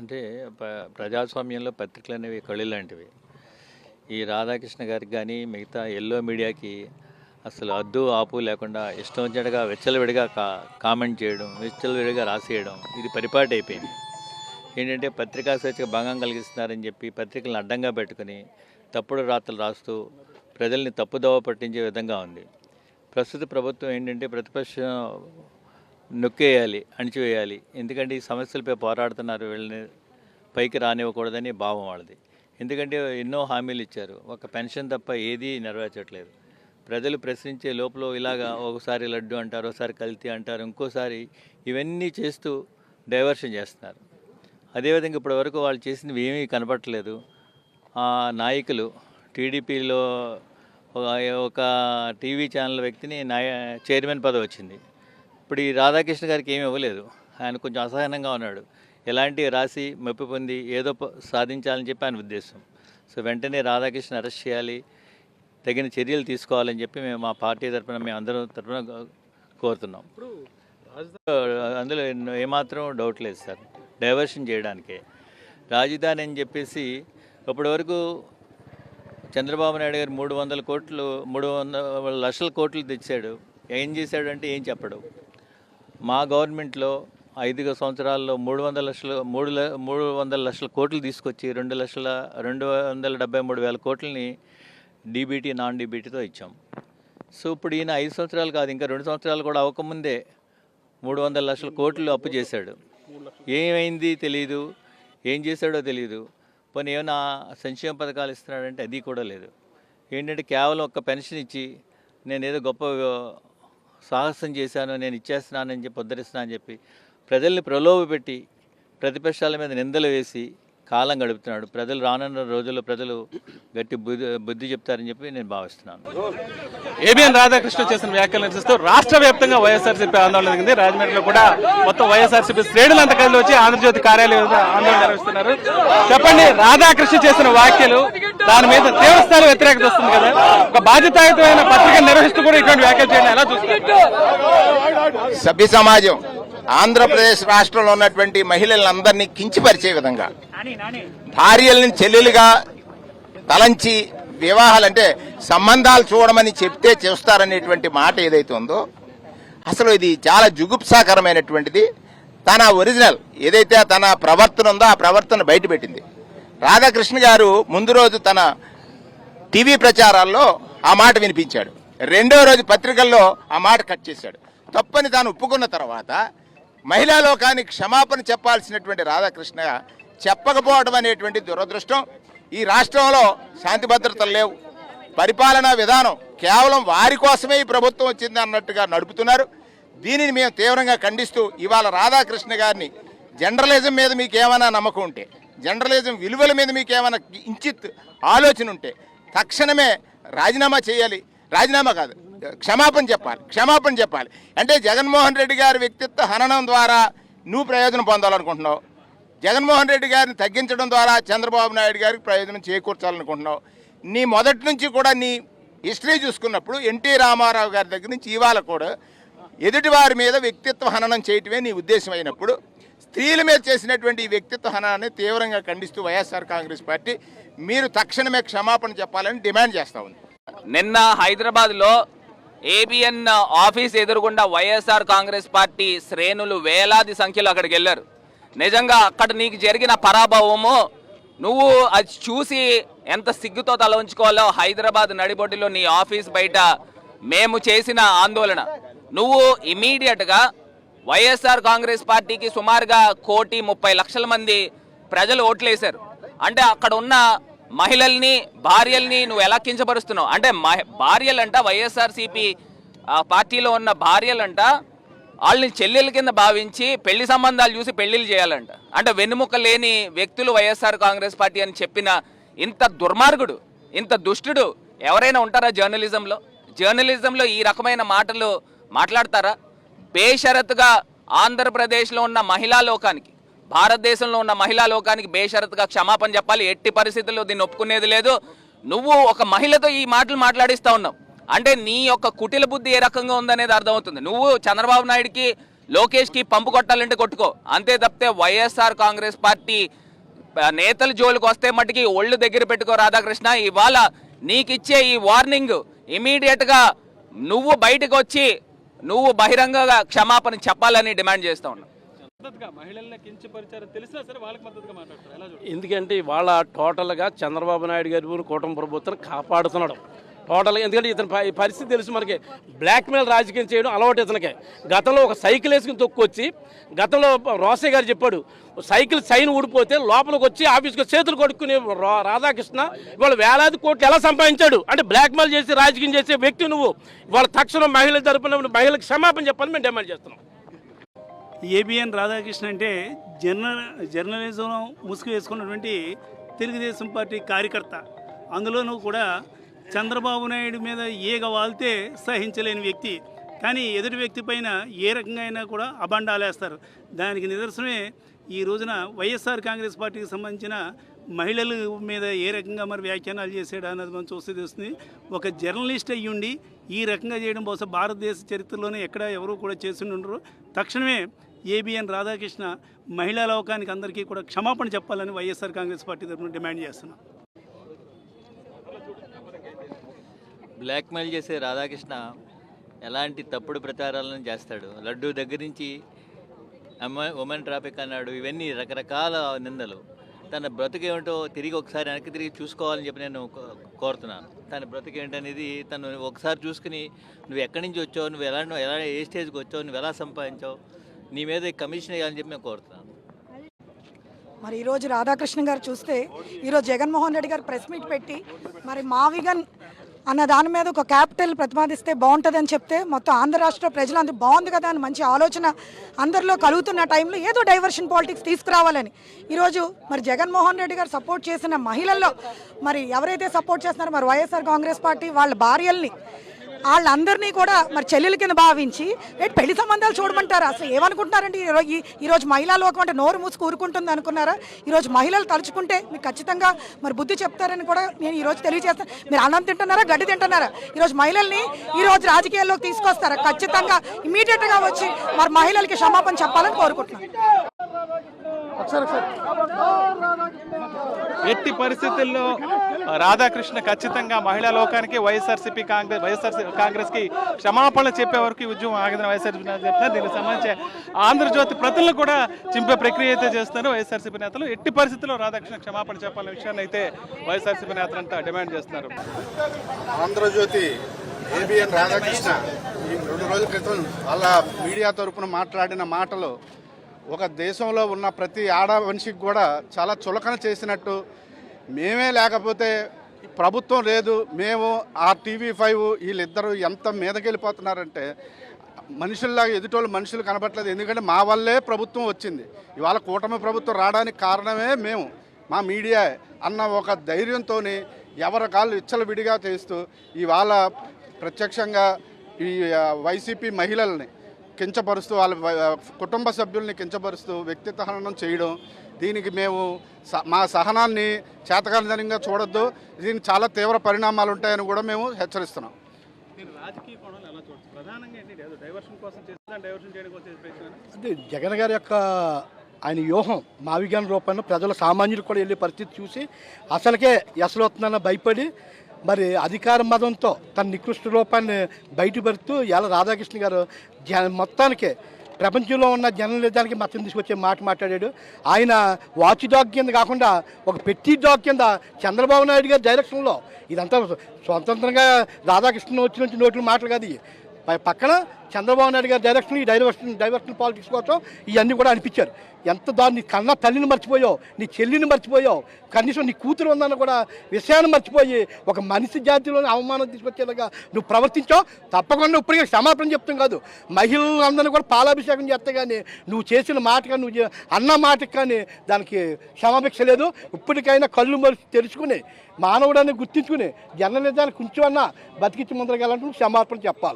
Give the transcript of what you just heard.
అంటే ప్రజాస్వామ్యంలో పత్రికలు అనేవి కళ్ళు లాంటివి. ఈ రాధాకృష్ణ గారికి కానీ మిగతా ఎల్లో మీడియాకి అసలు అద్దు ఆపు లేకుండా ఇష్టం వచ్చినట్టుగా విచ్చలవిడిగా కామెంట్ చేయడం, విచ్చలవిడిగా రాసేయడం ఇది పరిపాటి అయిపోయింది. ఏంటంటే పత్రికా స్వేచ్ఛకు భంగం కలిగిస్తున్నారని చెప్పి పత్రికలను అడ్డంగా పెట్టుకుని తప్పుడు రాతలు రాస్తూ ప్రజల్ని తప్పుదోవ పట్టించే విధంగా ఉంది. ప్రస్తుత ప్రభుత్వం ఏంటంటే ప్రతిపక్షం నొక్కేయాలి, అణిచివేయాలి. ఎందుకంటే ఈ సమస్యలపై పోరాడుతున్నారు, వీళ్ళని పైకి రానివ్వకూడదని భావం వాళ్ళది. ఎందుకంటే ఎన్నో హామీలు ఇచ్చారు, ఒక పెన్షన్ తప్ప ఏదీ నెరవేర్చట్లేదు. ప్రజలు ప్రశ్నించే లోపల ఇలాగా ఒకసారి లడ్డు అంటారు, ఒకసారి కల్తీ అంటారు, ఇంకోసారి ఇవన్నీ చేస్తూ డైవర్షన్ చేస్తున్నారు. అదేవిధంగా ఇప్పటి వరకు వాళ్ళు చేసినవి ఏమీ కనపడట్లేదు. ఆ నాయకులు టీడీపీలో ఒక టీవీ ఛానల్ వ్యక్తిని చైర్మన్ పదవి వచ్చింది. ఇప్పుడు ఈ రాధాకృష్ణ గారికి ఏమి ఇవ్వలేదు. ఆయన కొంచెం అసహనంగా ఉన్నాడు. ఎలాంటి రాసి మెప్పు పొంది ఏదో సాధించాలని చెప్పి ఆయన ఉద్దేశం. సో వెంటనే రాధాకృష్ణ అరెస్ట్ చేయాలి, తగిన చర్యలు తీసుకోవాలని చెప్పి మేము మా పార్టీ తరఫున మేము అందరం తరఫున కోరుతున్నాం. అందులో ఏమాత్రం డౌట్ లేదు సార్, డైవర్షన్ చేయడానికే రాజధాని అని చెప్పేసి ఇప్పటివరకు చంద్రబాబు నాయుడు గారు 300 లక్షల కోట్లు తెచ్చాడు. ఏం చేశాడంటే ఏం చెప్పడు. మా గవర్నమెంట్లో 5 సంవత్సరాల్లో 300 లక్షల కోట్లు తీసుకొచ్చి 2,273,000 కోట్లని డీబీటీ నాన్ డీబీటీతో ఇచ్చాం. సో ఇప్పుడు ఈయన 5 సంవత్సరాలు కాదు, ఇంకా 2 సంవత్సరాలు కూడా అవ్వకముందే 300 లక్షల కోట్లు అప్పు చేశాడు. ఏమైంది తెలియదు, ఏం చేశాడో తెలియదు. పోనీ ఏమైనా సంక్షేమ పథకాలు ఇస్తున్నాడంటే అది కూడా లేదు. ఏంటంటే కేవలం ఒక్క పెన్షన్ ఇచ్చి నేను ఏదో గొప్ప సాహసం చేశాను, నేను ఇచ్చేస్తున్నానని చెప్పి ఉద్ధరిస్తున్నాను అని చెప్పి ప్రజల్ని ప్రలోభపెట్టి ప్రతిపక్షాల మీద నిందలు వేసి కాలం గడుపుతున్నాడు. ప్రజలు రానున్న రోజుల్లో ప్రజలు గట్టి బుద్ధి చెప్తారని చెప్పి నేను భావిస్తున్నాను. ఏబిఎన్ రాధాకృష్ణ చేసిన వ్యాఖ్యలు నిరసిస్తూ రాష్ట్ర వ్యాప్తంగా వైఎస్ఆర్సీపీ ఆందోళన జరిగింది. రాజమండ్రిలో కూడా మొత్తం వైఎస్ఆర్సీపీ శ్రేణులంతా కలిసి వచ్చి ఆంధ్రజ్యోతి కార్యాలయం ఆందోళన నిర్వహిస్తున్నారు. చెప్పండి, రాధాకృష్ణ చేసిన వ్యాఖ్యలు దాని మీద తీవ్రస్థాయి వ్యతిరేకత వస్తుంది కదా, ఒక బాధ్యతాయుతమైన పత్రిక నిర్వహిస్తూ కూడా ఇటువంటి వ్యాఖ్యలు చేయడం ఎలా చూస్తారు? సభ్య సమాజం ఆంధ్రప్రదేశ్ రాష్ట్రంలో ఉన్నటువంటి మహిళలందరినీ కించిపరిచే విధంగా, భార్యల్ని చెల్లెలుగా తలంచి వివాహాలంటే సంబంధాలు చూడమని చెప్తే చూస్తారనేటువంటి మాట ఏదైతే ఉందో అసలు ఇది చాలా జుగుప్సాకరమైనటువంటిది. తన ఒరిజినల్ ఏదైతే తన ప్రవర్తన ఉందో ఆ ప్రవర్తన బయటపెట్టింది. రాధాకృష్ణ గారు ముందు రోజు తన టీవీ ప్రచారాల్లో ఆ మాట వినిపించాడు, రెండో రోజు పత్రికల్లో ఆ మాట కట్ చేశాడు. తప్పని తాను ఒప్పుకున్న తర్వాత మహిళా లోకానికి క్షమాపణ చెప్పాల్సినటువంటి రాధాకృష్ణ చెప్పకపోవడం అనేటువంటి దురదృష్టం. ఈ రాష్ట్రంలో శాంతి భద్రతలు లేవు, పరిపాలనా విధానం కేవలం వారి కోసమే ఈ ప్రభుత్వం వచ్చింది అన్నట్టుగా నడుపుతున్నారు. దీనిని మేము తీవ్రంగా ఖండిస్తూ ఇవాళ రాధాకృష్ణ గారిని జర్నలిజం మీద మీకు ఏమైనా నమ్మకం ఉంటే, జర్నలిజం విలువల మీద మీకు ఏమైనా ఇంచిత్ ఆలోచన ఉంటే తక్షణమే రాజీనామా చేయాలి. రాజీనామా కాదు, క్షమాపణ చెప్పాలి. అంటే జగన్మోహన్ రెడ్డి గారి వ్యక్తిత్వ హననం ద్వారా నువ్వు ప్రయోజనం పొందాలనుకుంటున్నావు, జగన్మోహన్ రెడ్డి గారిని తగ్గించడం ద్వారా చంద్రబాబు నాయుడు గారికి ప్రయోజనం చేకూర్చాలనుకుంటున్నావు. నీ మొదటి నుంచి కూడా నీ హిస్టరీ చూసుకున్నప్పుడు ఎన్టీ రామారావు గారి దగ్గర నుంచి ఇవాళ కూడా ఎదుటివారి మీద వ్యక్తిత్వ హననం చేయటమే నీ ఉద్దేశం అయినప్పుడు స్త్రీల మీద చేసినటువంటి ఈ వ్యక్తిత్వ హననాన్ని తీవ్రంగా ఖండిస్తూ వైఎస్ఆర్ కాంగ్రెస్ పార్టీ మీరు తక్షణమే క్షమాపణ చెప్పాలని డిమాండ్ చేస్తూ ఉంది. నిన్న హైదరాబాద్లో ఏబిఎన్ ఆఫీస్ ఎదురుగుండా వైఎస్ఆర్ కాంగ్రెస్ పార్టీ శ్రేణులు వేలాది సంఖ్యలో అక్కడికి వెళ్ళారు. నిజంగా అక్కడ నీకు జరిగిన పరాభవము నువ్వు అది చూసి ఎంత సిగ్గుతో తల ఉంచుకోవాలో హైదరాబాద్ నడిబొడ్డులో నీ ఆఫీస్ బయట మేము చేసిన ఆందోళన, నువ్వు ఇమీడియట్గా వైఎస్ఆర్ కాంగ్రెస్ పార్టీకి సుమారుగా 1,30,00,000 మంది ప్రజలు ఓట్లేశారు. అంటే అక్కడ ఉన్న మహిళల్ని, భార్యల్ని నువ్వు ఎలా కించపరుస్తున్నావు? అంటే భార్యలంట వైఎస్ఆర్సీపీ పార్టీలో ఉన్న భార్యలంట వాళ్ళని చెల్లెల కింద భావించి పెళ్లి సంబంధాలు చూసి పెళ్లిళ్ళు చేయాలంట. అంటే వెన్నుముక్క లేని వ్యక్తులు వైఎస్ఆర్ కాంగ్రెస్ పార్టీ అని చెప్పిన ఇంత దుర్మార్గుడు, ఇంత దుష్టుడు ఎవరైనా ఉంటారా జర్నలిజంలో? జర్నలిజంలో ఈ రకమైన మాటలు మాట్లాడతారా? బేషరతుగా ఆంధ్రప్రదేశ్లో ఉన్న మహిళా లోకానికి, భారతదేశంలో ఉన్న మహిళా లోకానికి బేషరతుగా క్షమాపణ చెప్పాలి. ఎట్టి పరిస్థితుల్లో దీన్ని ఒప్పుకునేది లేదు. నువ్వు ఒక మహిళతో ఈ మాటలు మాట్లాడిస్తూ ఉన్నావు అంటే నీ యొక్క కుటిల బుద్ధి ఏ రకంగా ఉందనేది అర్థమవుతుంది. నువ్వు చంద్రబాబు నాయుడికి లోకేష్కి పంపు కొట్టాలంటే కొట్టుకో, అంతే తప్పితే వైఎస్ఆర్ కాంగ్రెస్ పార్టీ నేతల జోలికి వస్తే మట్టుకి ఒళ్ళు దగ్గర పెట్టుకో రాధాకృష్ణ. ఇవాళ నీకిచ్చే ఈ వార్నింగ్ ఇమీడియట్గా నువ్వు బయటకు వచ్చి నువ్వు బహిరంగంగా క్షమాపణ చెప్పాలని డిమాండ్ చేస్తా ఉన్నావు. మహిళల్ని కించపరిచారు తెలిసినా సరే వాళ్ళకి మద్దతుగా మాట్లాడతారు. ఎలా చూడండి? ఎందుకంటే ఇవాళ టోటల్గా చంద్రబాబు నాయుడు గారి కూటమి ప్రభుత్వం కాపాడుతున్నాడు టోటల్గా. ఎందుకంటే ఇతని పరిస్థితి తెలుసు మనకి, బ్లాక్మెయిల్ రాజకీయం చేయడం అలవాటు ఇతనికే. గతంలో ఒక సైకిల్ వేసుకుని తొక్కొచ్చి, గతంలో రోసయ్య గారు చెప్పాడు సైకిల్ చైన్ ఊడిపోతే లోపలికి వచ్చి ఆఫీస్కి చేతులు కొడుకునే రాధాకృష్ణ ఇవాళ వేలాది కోట్లు ఎలా సంపాదించాడు అంటే బ్లాక్మెయిల్ చేసి రాజకీయం చేసే వ్యక్తి నువ్వు. ఇవాళ తక్షణం మహిళల తరపున మహిళలకు క్షమాపణ చెప్పాలని మేము డిమాండ్ చేస్తున్నాం. ఏబిఎన్ రాధాకృష్ణ అంటే జర్నలిజం ముసుగు వేసుకున్నటువంటి తెలుగుదేశం పార్టీ కార్యకర్త. అందులోనూ కూడా చంద్రబాబు నాయుడు మీద ఏగ వాళ్తే సహించలేని వ్యక్తి. కానీ ఎదుటి వ్యక్తి పైన ఏ రకంగా అయినా కూడా అబండాలేస్తారు. దానికి నిదర్శనమే ఈ రోజున వైఎస్ఆర్ కాంగ్రెస్ పార్టీకి సంబంధించిన మహిళల మీద ఏ రకంగా మరి వ్యాఖ్యానాలు చేశాడు అన్నది మనం చూస్తే తెలుస్తుంది. ఒక జర్నలిస్ట్ అయ్యుండి ఈ రకంగా చేయడం బహుశా భారతదేశ చరిత్రలోనే ఎక్కడ ఎవరూ కూడా చేసి ఉండరు. తక్షణమే ఏబిఎన్ రాధాకృష్ణ మహిళా లోకానికి అందరికీ కూడా క్షమాపణ చెప్పాలని వైఎస్ఆర్ కాంగ్రెస్ పార్టీ తరఫున డిమాండ్ చేస్తున్నాం. బ్లాక్మెయిల్ చేసే రాధాకృష్ణ ఎలాంటి తప్పుడు ప్రచారాలను చేస్తాడు. లడ్డూ దగ్గర నుంచి ఉమెన్ ట్రాఫిక్ అన్నాడు, ఇవన్నీ రకరకాల నిందలు. తన బ్రతుకేమిటో తిరిగి ఒకసారి వెనక్కి తిరిగి చూసుకోవాలని చెప్పి నేను కోరుతున్నాను. తన బ్రతుకేంటనేది తను ఒకసారి చూసుకుని నువ్వు ఎక్కడి నుంచి వచ్చావు, నువ్వు ఎలా ఏ స్టేజ్కి వచ్చావు, నువ్వు ఎలా సంపాదించావు, నీ మీద కమిషన్ వేయాలని చెప్పి నేను కోరుతున్నాను. మరి ఈరోజు రాధాకృష్ణ గారు చూస్తే ఈరోజు జగన్మోహన్ రెడ్డి గారు ప్రెస్ మీట్ పెట్టి మరి మావిగన్ అన్న దాని మీద ఒక క్యాపిటల్ ప్రతిపాదిస్తే బాగుంటుందని చెప్తే మొత్తం ఆంధ్ర రాష్ట్ర ప్రజలందరూ బాగుంది కదా అని మంచి ఆలోచన అందరిలో కలుగుతున్న టైంలో ఏదో డైవర్షన్ పాలిటిక్స్ తీసుకురావాలని ఈరోజు మరి జగన్మోహన్ రెడ్డి గారు సపోర్ట్ చేసిన మహిళల్లో మరి ఎవరైతే సపోర్ట్ చేస్తున్నారో మరి వైఎస్ఆర్ కాంగ్రెస్ పార్టీ వాళ్ళ భార్యల్ని వాళ్ళందరినీ కూడా మరి చెల్లెల కింద భావించి పెళ్లి సంబంధాలు చూడమంటారా? అసలు ఏమనుకుంటున్నారండి? ఈరోజు మహిళా లోకం అంటే నోరు మూసుకు ఊరుకుంటుంది అనుకున్నారా? ఈరోజు మహిళలు తలుచుకుంటే మీకు ఖచ్చితంగా మరి బుద్ధి చెప్తారని కూడా నేను ఈరోజు తెలియజేస్తాను. మీరు అన్నం తింటున్నారా, గడ్డి తింటున్నారా? ఈరోజు మహిళల్ని ఈరోజు రాజకీయాల్లోకి తీసుకొస్తారా? ఖచ్చితంగా ఇమీడియట్గా వచ్చి మరి మహిళలకి క్షమాపణ చెప్పాలని కోరుకుంటున్నాను. ఎట్టి పరిస్థితుల్లో రాధాకృష్ణ ఖచ్చితంగా మహిళా లోకానికి వైఎస్ఆర్ కాంగ్రెస్ కి క్షమాపణ చెప్పే వరకు ఉద్యమం ఆగదని వైఎస్ఆర్సీపీ నేతలు చెప్తున్నారు. దీనికి సంబంధించి ఆంధ్రజ్యోతి ప్రతులను కూడా చింపే ప్రక్రియ అయితే చేస్తున్నారు వైఎస్ఆర్సీపీ నేతలు. ఎట్టి పరిస్థితుల్లో రాధాకృష్ణ క్షమాపణ చెప్పాలనే విషయాన్ని అయితే వైఎస్ఆర్సీపీ నేతలంతా డిమాండ్ చేస్తున్నారు. ఆంధ్రజ్యోతి ఏబిఎన్ రాధాకృష్ణ ఈ 2 రోజుల క్రితం వాళ్ళ మీడియా తరపున మాట్లాడిన మాటలు ఒక దేశంలో ఉన్న ప్రతి ఆడ మనిషికి కూడా చాలా చులకన చేసినట్టు, మేమే లేకపోతే ప్రభుత్వం లేదు, మేము ఆ TV5 వీళ్ళిద్దరూ ఎంత మీదకెళ్ళిపోతున్నారంటే మనుషుల్లాగా ఎదుటోళ్ళు మనుషులు కనబట్టలేదు. ఎందుకంటే మా వల్లే ప్రభుత్వం వచ్చింది, ఇవాళ కూటమి ప్రభుత్వం రావడానికి కారణమే మేము, మా మీడియా అన్న ఒక ధైర్యంతో ఎవరి కాళ్ళు విచ్చలవిడిగా చేస్తూ ఇవాళ ప్రత్యక్షంగా ఈ వైసీపీ మహిళల్ని కించపరుస్తూ వాళ్ళ కుటుంబ సభ్యుల్ని కించపరుస్తూ వ్యక్తిత్వ హననం చేయడం, దీనికి మేము మా సహనాన్ని చేతకానితనంగా చూడొద్దు. దీనికి చాలా తీవ్ర పరిణామాలు ఉంటాయని కూడా మేము హెచ్చరిస్తున్నాం. అంటే జగన్ గారి యొక్క ఆయన వ్యూహం మావిగాన్ రూపంలో ప్రజల సామాన్యులు కూడా వెళ్ళే పరిస్థితి చూసి అసలుకే ఎసలవుతుందన్న భయపడి మరి అధికార మదంతో తన నికృష్ట రూపాన్ని బయటపడుతూ ఇలా రాధాకృష్ణ గారు మొత్తానికి ప్రపంచంలో ఉన్న జర్నలిజానికి మతం తీసుకొచ్చే మాట మాట్లాడాడు. ఆయన వాచ్ డాగ్ కింద కాకుండా ఒక పెట్టి డాగ్ కింద చంద్రబాబు నాయుడు గారి డైరెక్షన్లో ఇదంతా స్వతంత్రంగా రాధాకృష్ణ వచ్చిన నోట్ల మాటలు కాదు, పక్కన చంద్రబాబు నాయుడు గారి డైరెక్షన్ ఈ డైవర్షన్ పాలిటిక్స్ కోసం ఇవన్నీ కూడా అనిపించారు. ఎంత దాన్ని కన్నా తల్లిని మర్చిపోయావు, నీ చెల్లిని మర్చిపోయావు, కనీసం నీ కూతురు ఉందన్న కూడా విషయాన్ని మర్చిపోయి ఒక మనిషి జాతిలోని అవమానం తీసుకొచ్చేలాగా నువ్వు ప్రవర్తించావు. తప్పకుండా ఇప్పటికే క్షమాపణ చెప్తాం కాదు, మహిళలందరినీ కూడా పాలాభిషేకం చేస్తే కానీ నువ్వు చేసిన మాట కానీ నువ్వు అన్న మాటకి కానీ దానికి క్షమాభిక్ష లేదు. ఇప్పటికైనా కళ్ళు మరిచి తెరుచుకుని మానవుడాన్ని గుర్తించుకుని జర్నలిజాన్ని కొంచెం అన్నా బతికించి ముందరకెళ్ళాలంటే క్షమాపణ చెప్పాలి.